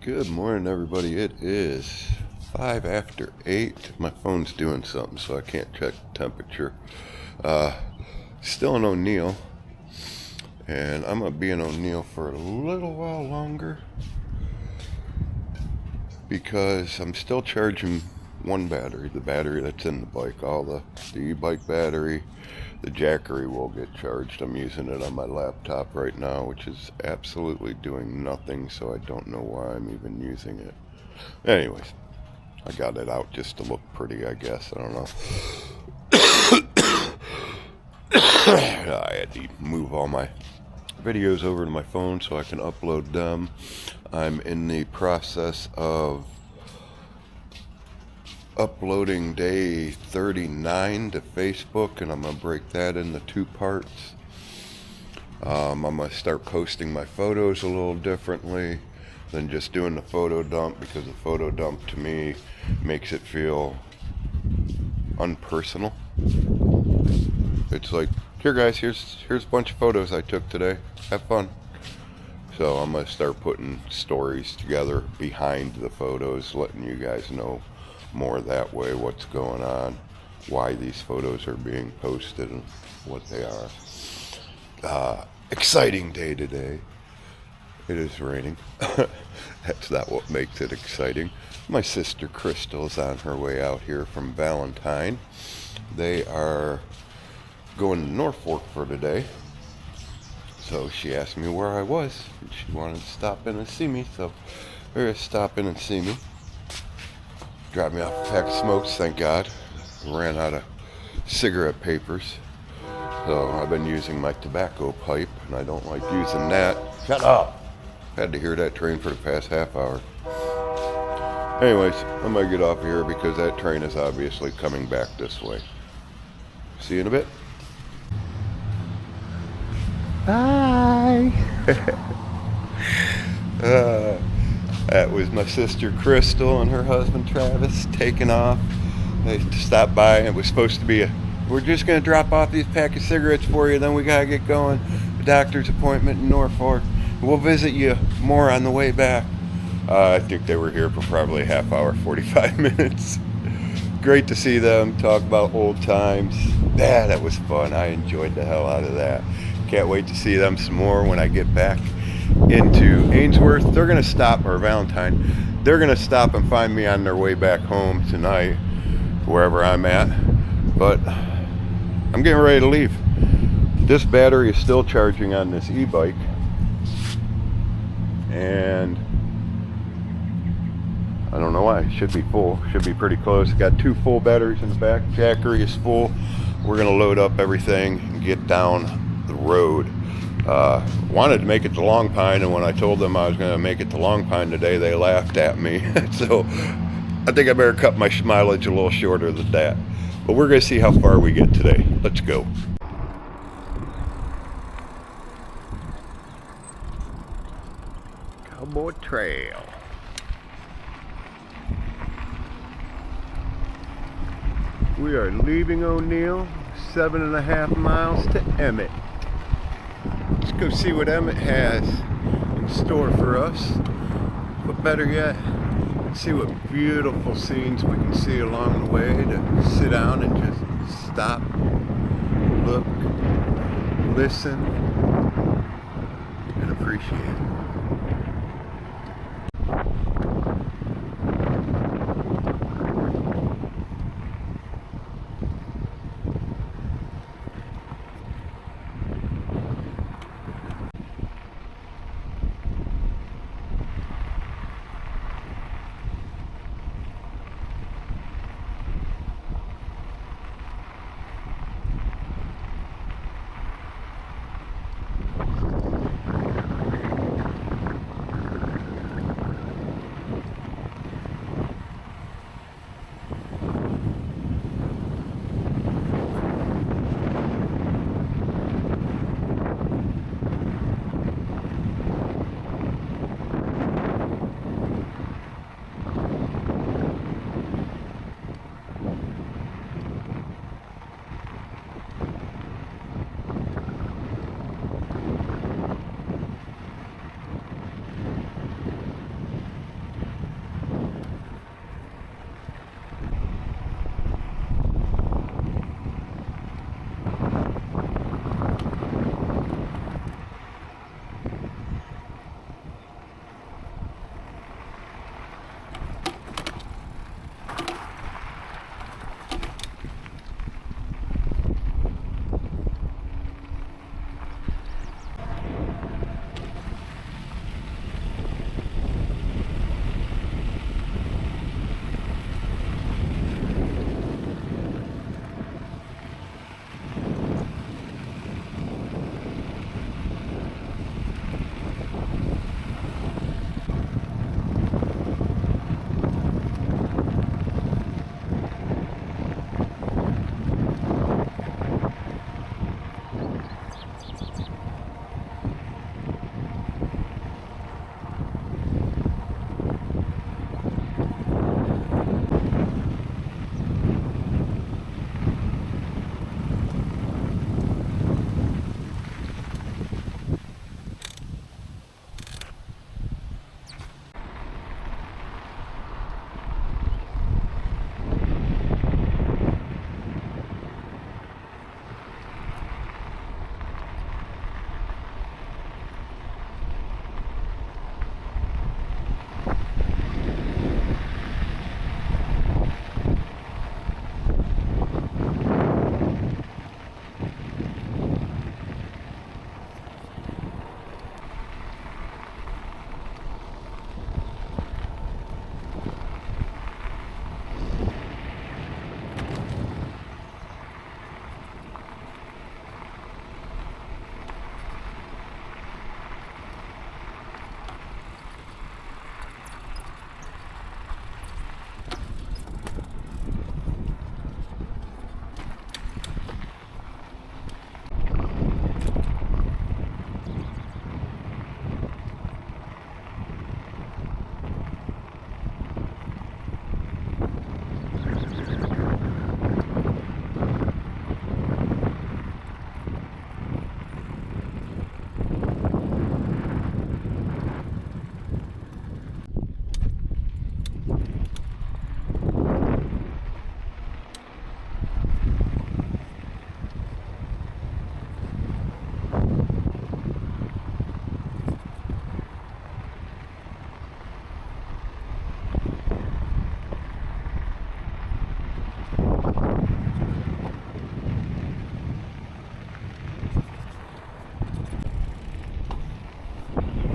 Good morning, everybody. It is 5 after 8. My phone's doing something, so I can't check the temperature. Still in O'Neill, and I'm going to be in O'Neill for a little while longer because I'm still charging one battery, the battery that's in the bike. All the e-bike battery, the Jackery will get charged. I'm using it on my laptop right now, which is absolutely doing nothing, so I don't know why I'm even using it. Anyways, I got it out just to look pretty, I guess. I don't know. I had to move all my videos over to my phone so I can upload them. I'm in the process of uploading day 39 to Facebook, and I'm going to break that into two parts. I'm going to start posting my photos a little differently than just doing the photo dump, because the photo dump to me makes it feel unpersonal. It's like, here guys, here's a bunch of photos I took today. Have fun. So I'm going to start putting stories together behind the photos, letting you guys know more that way what's going on, why these photos are being posted, and what they are. Exciting day today. It is raining. That's not what makes it exciting. My sister Crystal's on her way out here from Valentine. They are going to Norfolk for today. So she asked me where I was, and she wanted to stop in and see me, so they're going to stop in and see me. Dropped me off a pack of smokes, thank God. Ran out of cigarette papers. So I've been using my tobacco pipe, and I don't like using that. Shut up! Had to hear that train for the past half hour. Anyways, I'm going to get off here because that train is obviously coming back this way. See you in a bit. Bye! That was my sister Crystal and her husband Travis taking off. They stopped by, and it was supposed to be we're just going to drop off these pack of cigarettes for you, then we got to get going. The doctor's appointment in Norfolk. We'll visit you more on the way back. I think they were here for probably a half hour, 45 minutes. Great to see them, talk about old times. Yeah, that was fun. I enjoyed the hell out of that. Can't wait to see them some more when I get back into Ainsworth. They're going to stop, or Valentine, they're going to stop and find me on their way back home tonight, wherever I'm at. But I'm getting ready to leave. This battery is still charging on this e-bike, and I don't know why. It should be full. Should be pretty close. Got two full batteries in the back. Jackery is full. We're going to load up everything and get down the road. Wanted to make it to Long Pine, and when I told them I was going to make it to Long Pine today, they laughed at me. So I think I better cut my mileage a little shorter than that. But we're going to see how far we get today. Let's go. Cowboy Trail. We are leaving O'Neill, 7.5 miles to Emmt. Let's go see what Emmt has in store for us. But better yet, let's see what beautiful scenes we can see along the way to sit down and just stop, look, listen, and appreciate it.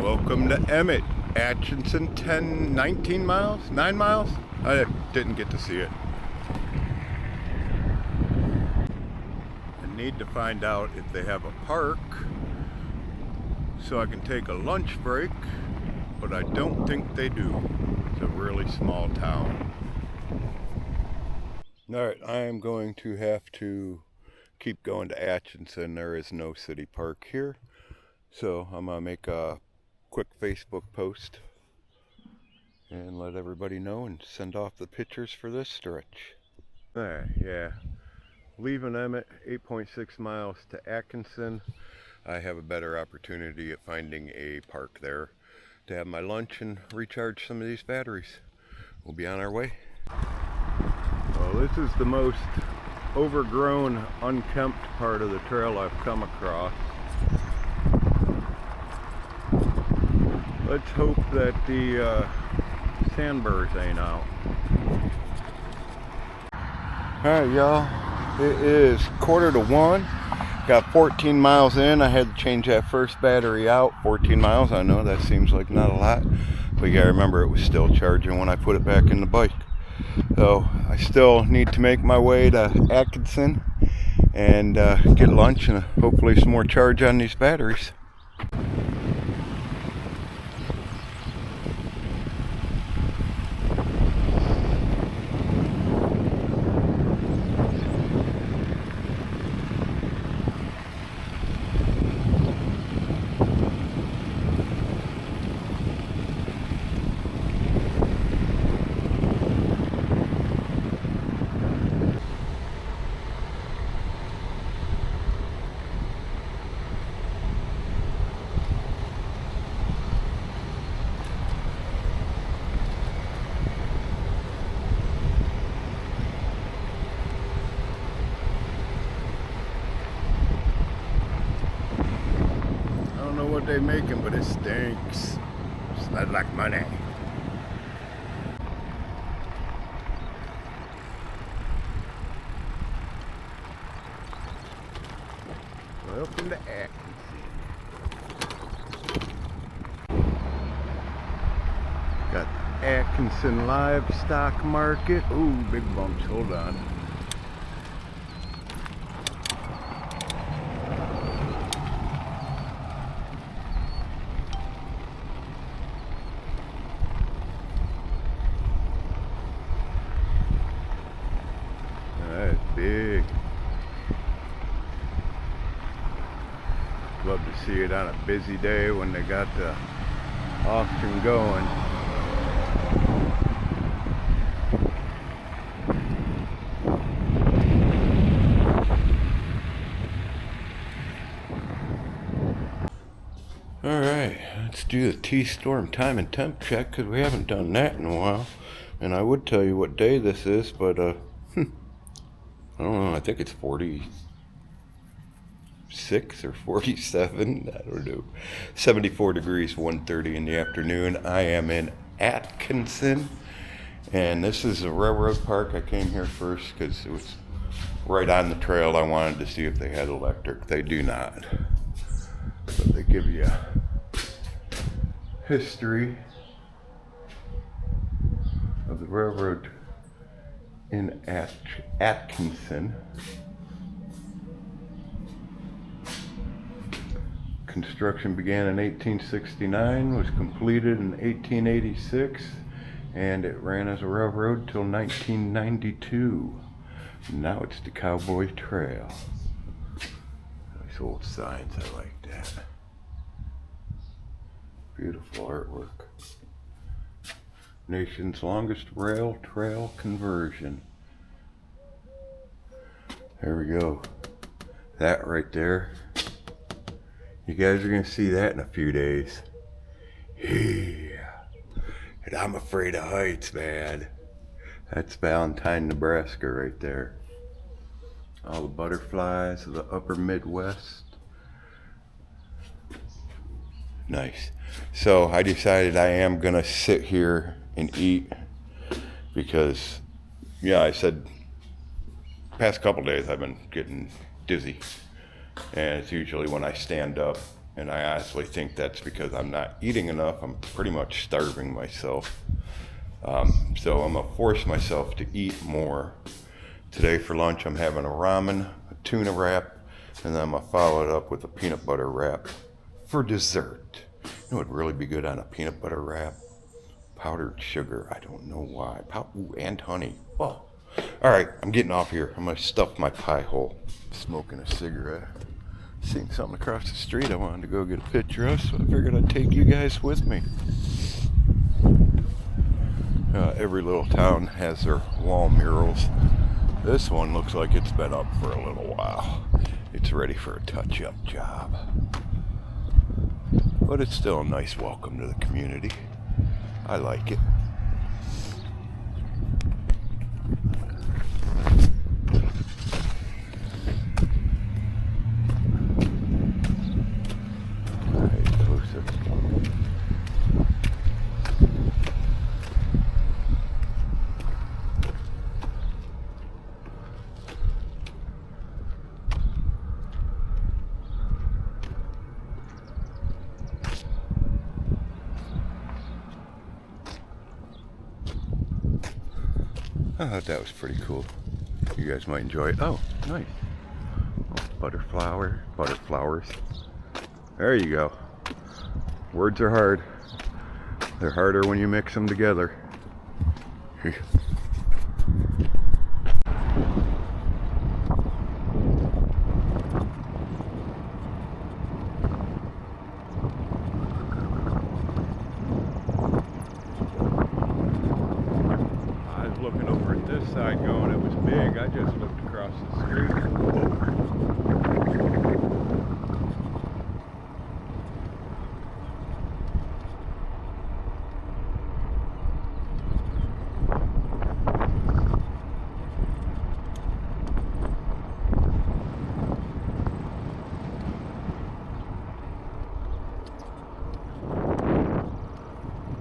Welcome to Emmet. Atkinson, 19 miles? 9 miles? I didn't get to see it. I need to find out if they have a park so I can take a lunch break, but I don't think they do. It's a really small town. Alright, I am going to have to keep going to Atkinson. There is no city park here. So I'm going to make a quick Facebook post and let everybody know and send off the pictures for this stretch. Alright, yeah. Leaving Emmet, 8.6 miles to Atkinson. I have a better opportunity at finding a park there to have my lunch and recharge some of these batteries. We'll be on our way. Well, this is the most overgrown, unkempt part of the trail I've come across. Let's hope that the sandburrs ain't out. Alright, y'all. It is 1:45. Got 14 miles in. I had to change that first battery out. 14 miles, I know that seems like not a lot, but you gotta remember it was still charging when I put it back in the bike. So I still need to make my way to Atkinson and get lunch and hopefully some more charge on these batteries. What they making, but it stinks. Smells like money. Welcome to Atkinson. Got the Atkinson Livestock Market. Ooh, big bumps. Hold on. Big. Love to see it on a busy day when they got the auction going. Alright, let's do the T-storm time and temp check because we haven't done that in a while. And I would tell you what day this is, but I don't know, I think it's 46 or 47, I don't know. 74 degrees, 1:30 in the afternoon. I am in Atkinson, and this is a railroad park. I came here first because it was right on the trail. I wanted to see if they had electric. They do not. But they give you history of the railroad in Atkinson. Construction began in 1869, was completed in 1886, and it ran as a railroad till 1992. Now it's the Cowboy Trail. Nice old signs, I like that. Beautiful artwork. Nation's longest rail trail conversion. There we go. That right there. You guys are gonna see that in a few days. Yeah. And I'm afraid of heights, man. That's Valentine, Nebraska right there. All the butterflies of the upper Midwest. Nice. So I decided I am gonna sit here and eat because, yeah, I said past couple days I've been getting dizzy, and it's usually when I stand up And I honestly think that's because I'm not eating enough. I'm pretty much starving myself. So I'm gonna force myself to eat more. Today for lunch I'm having a ramen, a tuna wrap, and then I'm gonna follow it up with a peanut butter wrap for dessert. You know what would really be good on a peanut butter wrap? Powdered sugar. I don't know why. Ooh, and honey. Oh. Alright, I'm getting off here. I'm gonna stuff my pie hole. Smoking a cigarette. Seen something across the street I wanted to go get a picture of, so I figured I'd take you guys with me. Every little town has their wall murals. This one looks like it's been up for a little while. It's ready for a touch-up job. But it's still a nice welcome to the community. I like it. I thought that was pretty cool. You guys might enjoy it. Oh, nice. Oh, butterflowers. There you go. Words are hard. They're harder when you mix them together. Looking over at this side going, it was big. I just looked across the street.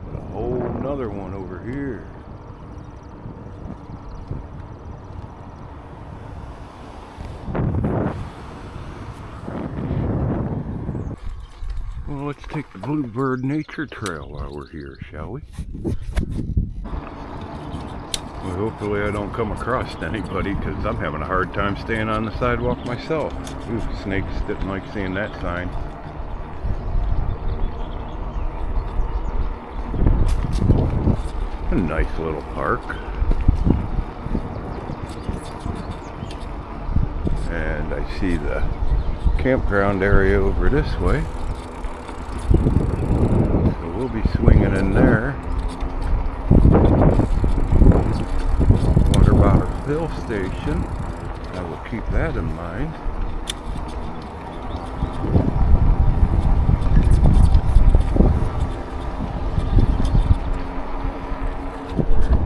But a whole nother one over here. Well, let's take the Bluebird Nature Trail while we're here, shall we? Well, hopefully I don't come across anybody, because I'm having a hard time staying on the sidewalk myself. Ooh, snakes didn't like seeing that sign. A nice little park. And I see the campground area over this way. So we'll be swinging in there. Water bottle fill station. I will keep that in mind.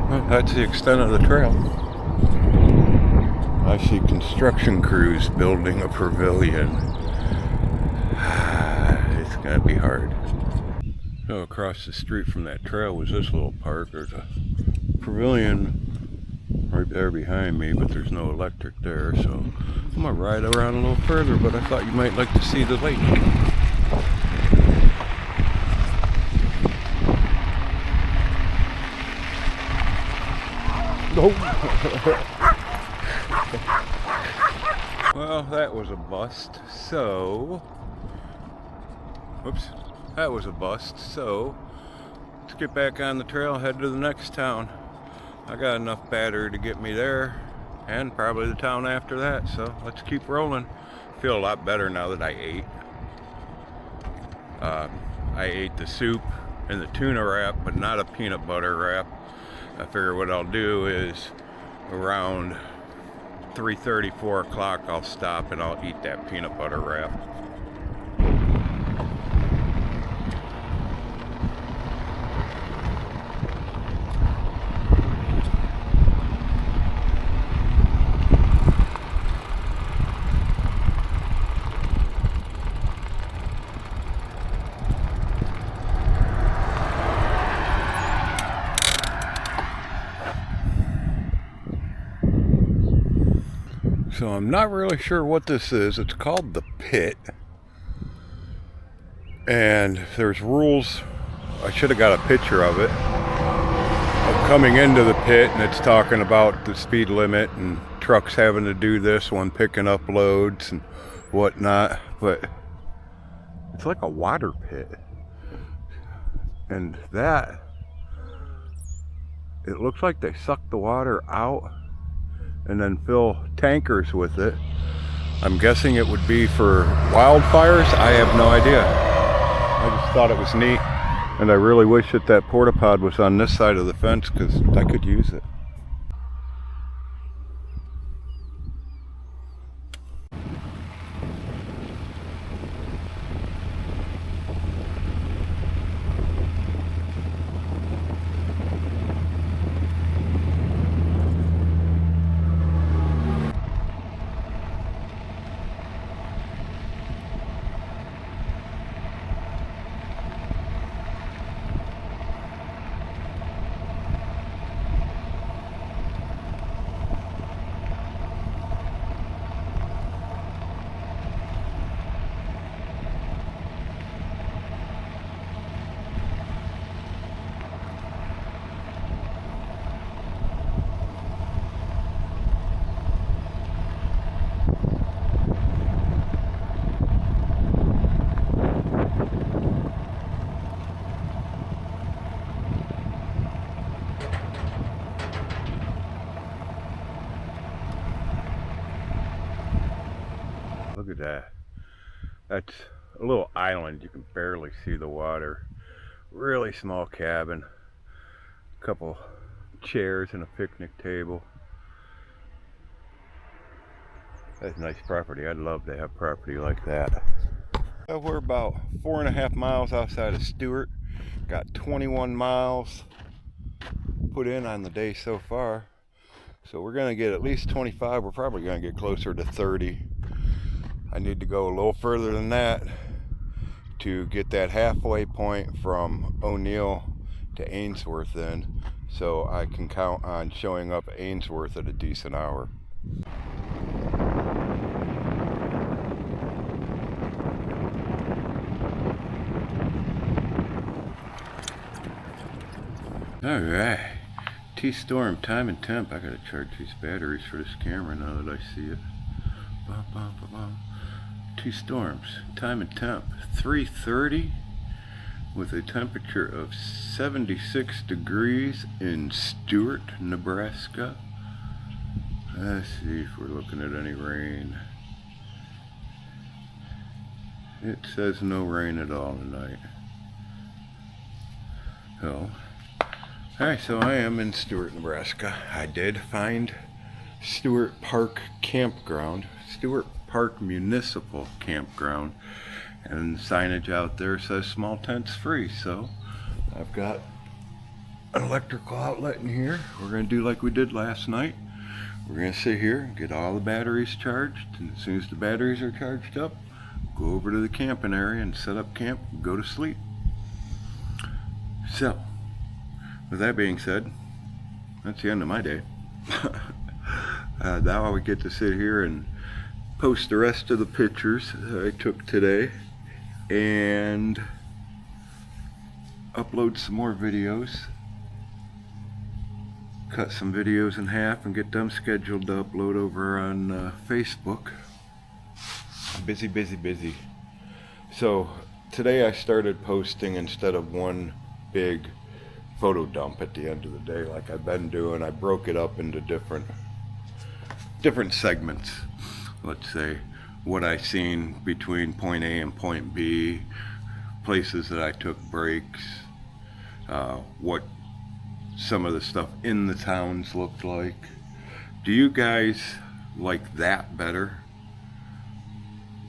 Well, that's the extent of the trail. I see construction crews building a pavilion. It's gonna be hard. So across the street from that trail was this little park. There's a pavilion right there behind me, but there's no electric there, so I'm gonna ride around a little further, but I thought you might like to see the lake. Well, that was a bust, so... Whoops. That was a bust, so... Let's get back on the trail, head to the next town. I got enough battery to get me there, and probably the town after that, so let's keep rolling. I feel a lot better now that I ate. I ate the soup and the tuna wrap, but not a peanut butter wrap. I figure what I'll do is around 3:30, 4 o'clock, I'll stop and I'll eat that peanut butter wrap. So I'm not really sure what this is. It's called the Pit. And there's rules. I should have got a picture of it, of coming into the pit, and it's talking about the speed limit and trucks having to do this when picking up loads and whatnot. But it's like a water pit, and that, it looks like they suck the water out and then fill tankers with it. I'm guessing it would be for wildfires. I have no idea. I just thought it was neat, and I really wish that that porta pod was on this side of the fence, because I could use it. Look at that. That's a little island. You can barely see the water. Really small cabin. A couple chairs and a picnic table. That's nice property. I'd love to have property like that. We're about 4.5 miles outside of Stewart. Got 21 miles put in on the day so far. So we're gonna get at least 25. We're probably gonna get closer to 30. I need to go a little further than that to get that halfway point from O'Neill to Ainsworth in, so I can count on showing up at Ainsworth at a decent hour. Alright, T-Storm, time and temp. I gotta charge these batteries for this camera now that I see it. Bum, bum, bum, bum. T-Storms, time and temp, 3:30 with a temperature of 76 degrees in Stuart, Nebraska. Let's see if we're looking at any rain. It says no rain at all tonight. Oh. Alright, so I am in Stuart, Nebraska. I did find Stewart Park Campground, Stewart Park Municipal Campground, and the signage out there says small tents free. So I've got an electrical outlet in here. We're going to do like we did last night. We're going to sit here and get all the batteries charged, and as soon as the batteries are charged up, go over to the camping area and set up camp and go to sleep. So with that being said, that's the end of my day. Now we get to sit here and post the rest of the pictures that I took today and upload some more videos, cut some videos in half and get them scheduled to upload over on Facebook. Busy, busy, busy. So today I started posting instead of one big photo dump at the end of the day like I've been doing. I broke it up into different segments. Let's say what I seen between point A and point B, places that I took breaks, what some of the stuff in the towns looked like. Do you guys like that better,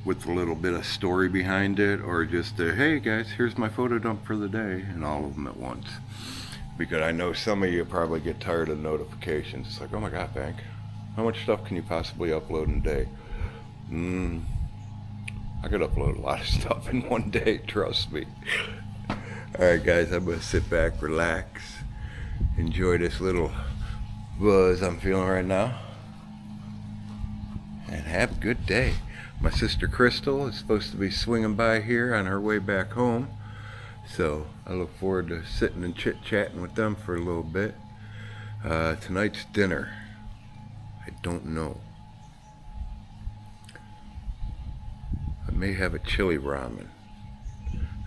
with a little bit of story behind it, or just a, hey guys, here's my photo dump for the day, and all of them at once? Because I know some of you probably get tired of notifications. It's like, oh my god, Bank, how much stuff can you possibly upload in a day? I could upload a lot of stuff in one day, trust me. Alright guys, I'm gonna sit back, relax, enjoy this little buzz I'm feeling right now, and have a good day. My sister Crystal is supposed to be swinging by here on her way back home. So I look forward to sitting and chit-chatting with them for a little bit. Tonight's dinner, I don't know. I may have a chili ramen.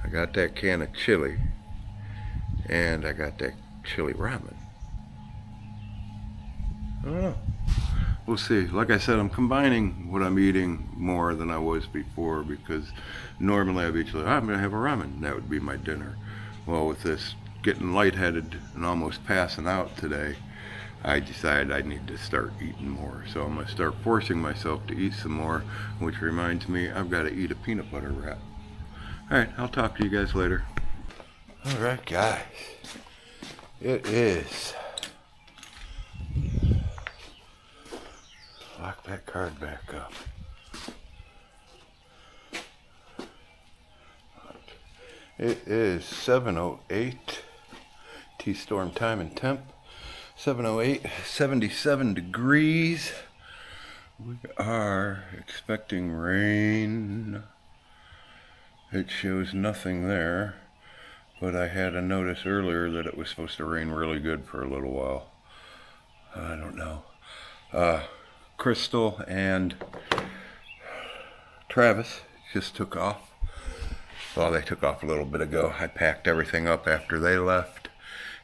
I got that can of chili, and I got that chili ramen. I don't know. We'll see. Like I said, I'm combining what I'm eating more than I was before, because normally I'd be like, I'm going to have a ramen. That would be my dinner. Well, with this getting lightheaded and almost passing out today, I decided I need to start eating more. So I'm going to start forcing myself to eat some more, which reminds me I've got to eat a peanut butter wrap. Alright, I'll talk to you guys later. Alright guys, it is. Lock that card back up. It is 7:08, T-storm time and temp. 7:08, 77 degrees. We are expecting rain. It shows nothing there, but I had a notice earlier that it was supposed to rain really good for a little while. I don't know. Crystal and Travis just took off. Well, they took off a little bit ago. I packed everything up after they left,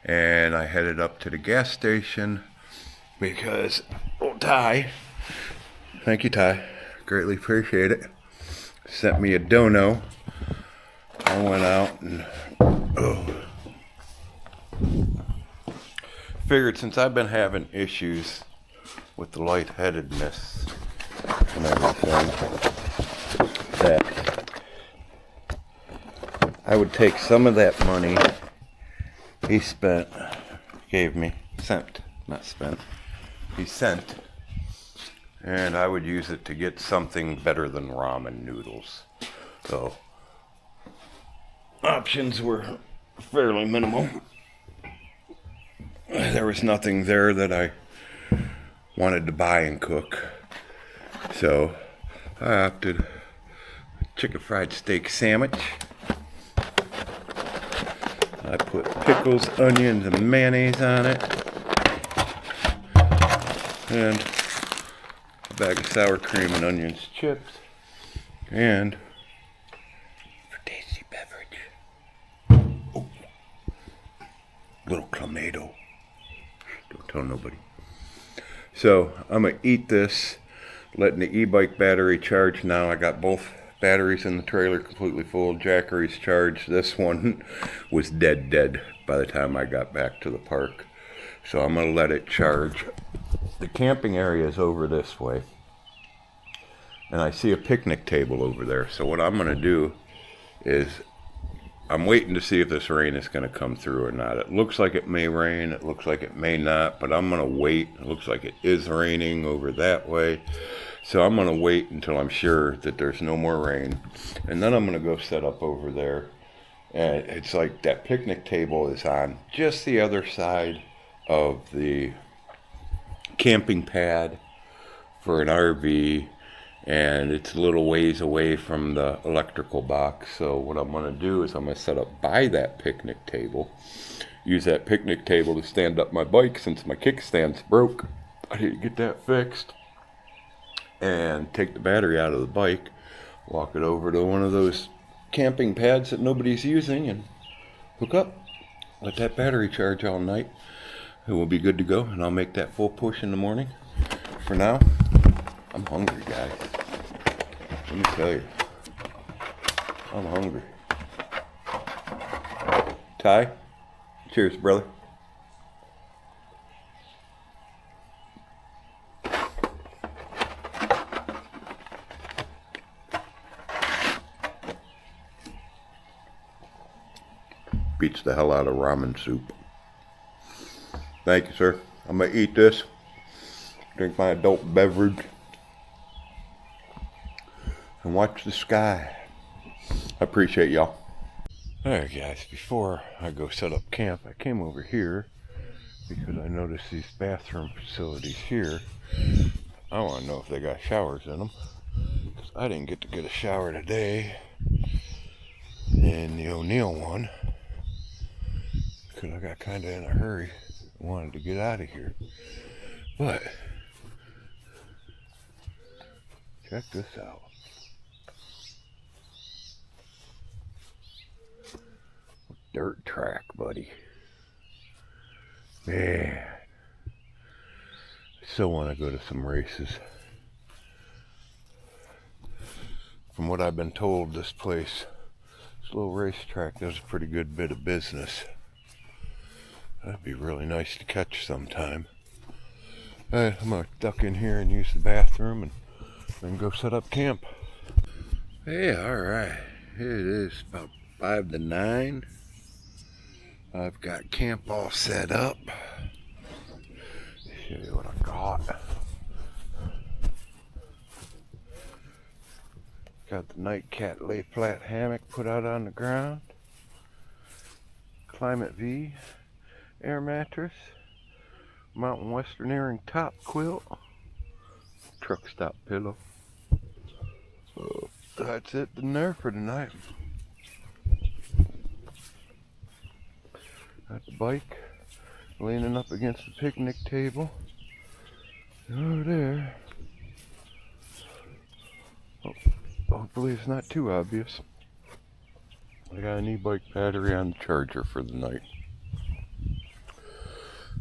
and I headed up to the gas station because old Ty, thank you Ty, greatly appreciate it, sent me a dono. I went out and figured, since I've been having issues with the lightheadedness and everything, that I would take some of that money he sent, and I would use it to get something better than ramen noodles. So options were fairly minimal. There was nothing there that I wanted to buy and cook, so I opted chicken fried steak sandwich. I put pickles, onions, and mayonnaise on it, and a bag of sour cream and onions chips, and for tasty beverage, little clamato. Don't tell nobody. So I'm gonna eat this, letting the e-bike battery charge now. I got both batteries in the trailer completely full. Jackery's charged. This one was dead by the time I got back to the park. So I'm gonna let it charge. The camping area is over this way, and I see a picnic table over there. So what I'm gonna do is, I'm waiting to see if this rain is going to come through or not. It looks like it may rain, it looks like it may not, but I'm going to wait. It looks like it is raining over that way. So I'm going to wait until I'm sure that there's no more rain. And then I'm going to go set up over there. And it's like that picnic table is on just the other side of the camping pad for an RV. And it's a little ways away from the electrical box. So what I'm going to do is I'm going to set up by that picnic table. Use that picnic table to stand up my bike since my kickstand's broke. I need to get that fixed. And take the battery out of the bike. Walk it over to one of those camping pads that nobody's using and hook up. Let that battery charge all night. It will be good to go, and I'll make that full push in the morning. For now, I'm hungry, guys. Let me tell you, I'm hungry. Ty, cheers, brother. Beats the hell out of ramen soup. Thank you, sir. I'm gonna eat this, drink my adult beverage, and watch the sky. I appreciate y'all. Alright guys, before I go set up camp, I came over here because I noticed these bathroom facilities here. I want to know if they got showers in them, because I didn't get to get a shower today in the O'Neill one because I got kind of in a hurry. Wanted to get out of here. But check this out. Dirt track, buddy. Man, I still want to go to some races. From what I've been told, this place, this little racetrack, does a pretty good bit of business. That'd be really nice to catch sometime. Alright, I'm gonna duck in here and use the bathroom and then go set up camp. Hey, alright. It is about 5 to 9. I've got camp all set up. Show you what I got. Got the Nightcat lay flat hammock put out on the ground. Climate V air mattress. Mountain Westerneering top quilt. Truck stop pillow. That's it in there for tonight. Got the bike leaning up against the picnic table. Over there. Oh, hopefully it's not too obvious. I got an e-bike battery on the charger for the night.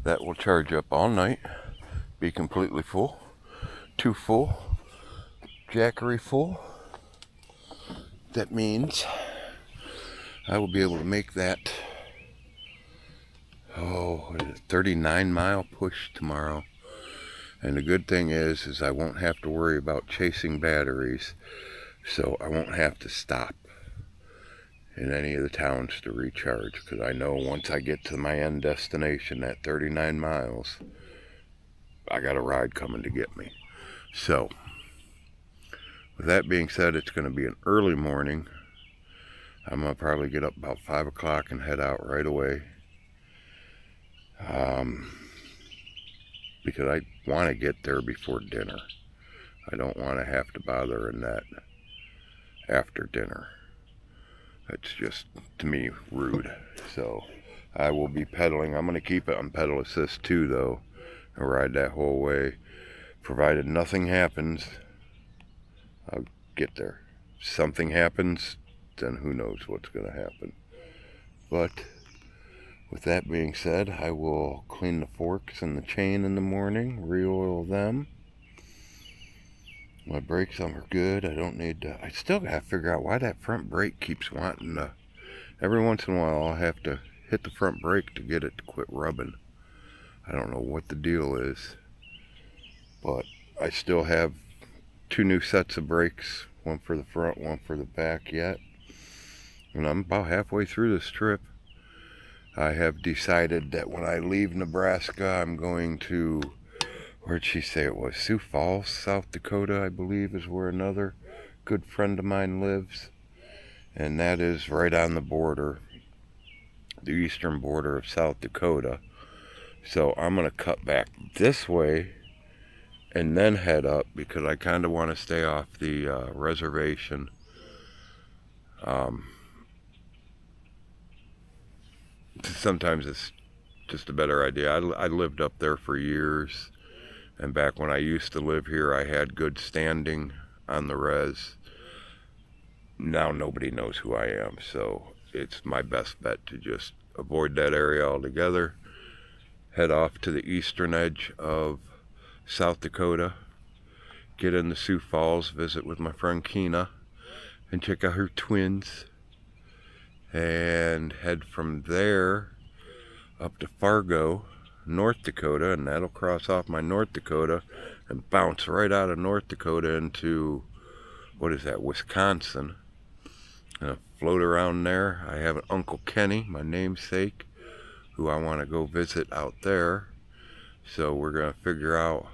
That will charge up all night, be completely full, too full, jackery full. That means I will be able to make that 39-mile push tomorrow. And the good thing is I won't have to worry about chasing batteries, so I won't have to stop in any of the towns to recharge, because I know once I get to my end destination, that 39 miles, I got a ride coming to get me. So, with that being said, it's going to be an early morning. I'm going to probably get up about 5 o'clock and head out right away. Because I want to get there before dinner. I don't want to have to bother in that after dinner. That's just, to me, rude. So I will be pedaling. I'm going to keep it on pedal assist too, though, and ride that whole way. Provided nothing happens, I'll get there. If something happens, then who knows what's going to happen. But with that being said, I will clean the forks and the chain in the morning, re-oil them. My brakes are good. I don't need to. I still got to figure out why that front brake keeps wanting to. Every once in a while, I'll have to hit the front brake to get it to quit rubbing. I don't know what the deal is. But I still have 2 new sets of brakes. One for the front, one for the back yet. And I'm about halfway through this trip. I have decided that when I leave Nebraska, I'm going to, where'd she say it was? Sioux Falls, South Dakota, I believe, is where another good friend of mine lives. And that is right on the border, the eastern border of South Dakota. So I'm going to cut back this way and then head up, because I kind of want to stay off the reservation. Sometimes it's just a better idea. I lived up there for years, and back when I used to live here, I had good standing on the res. Now nobody knows who I am, so it's my best bet to just avoid that area altogether, head off to the eastern edge of South Dakota, get into Sioux Falls, visit with my friend Keena, and check out her twins, and head from there up to Fargo, North Dakota, and that'll cross off my North Dakota and bounce right out of North Dakota into, what is that, Wisconsin, and float around there. I have an Uncle Kenny, my namesake, who I want to go visit out there, so we're going to figure out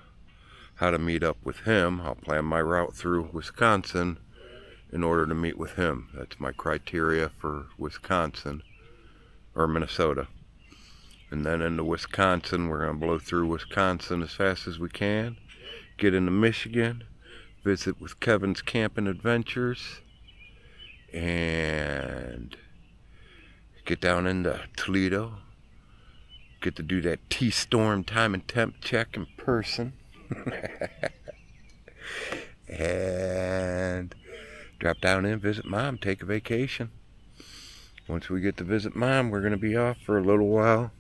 how to meet up with him. I'll plan my route through Wisconsin in order to meet with him. That's my criteria for Wisconsin, or Minnesota. And then into Wisconsin, we're going to blow through Wisconsin as fast as we can, get into Michigan, visit with Kevin's Camping Adventures, and get down into Toledo. Get to do that T-storm time and temp check in person. And drop down in, visit Mom, take a vacation. Once we get to visit Mom, we're going to be off for a little while.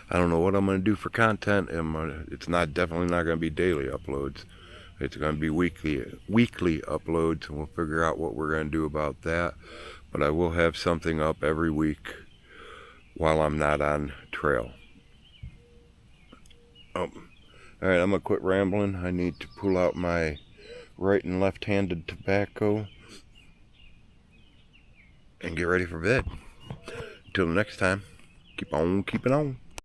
I don't know what I'm going to do for content. It's definitely not going to be daily uploads. It's going to be weekly uploads, and we'll figure out what we're going to do about that. But I will have something up every week while I'm not on trail. Alright, I'm going to quit rambling. I need to pull out my right and left-handed tobacco and get ready for bed. Till next time, keep on keeping on.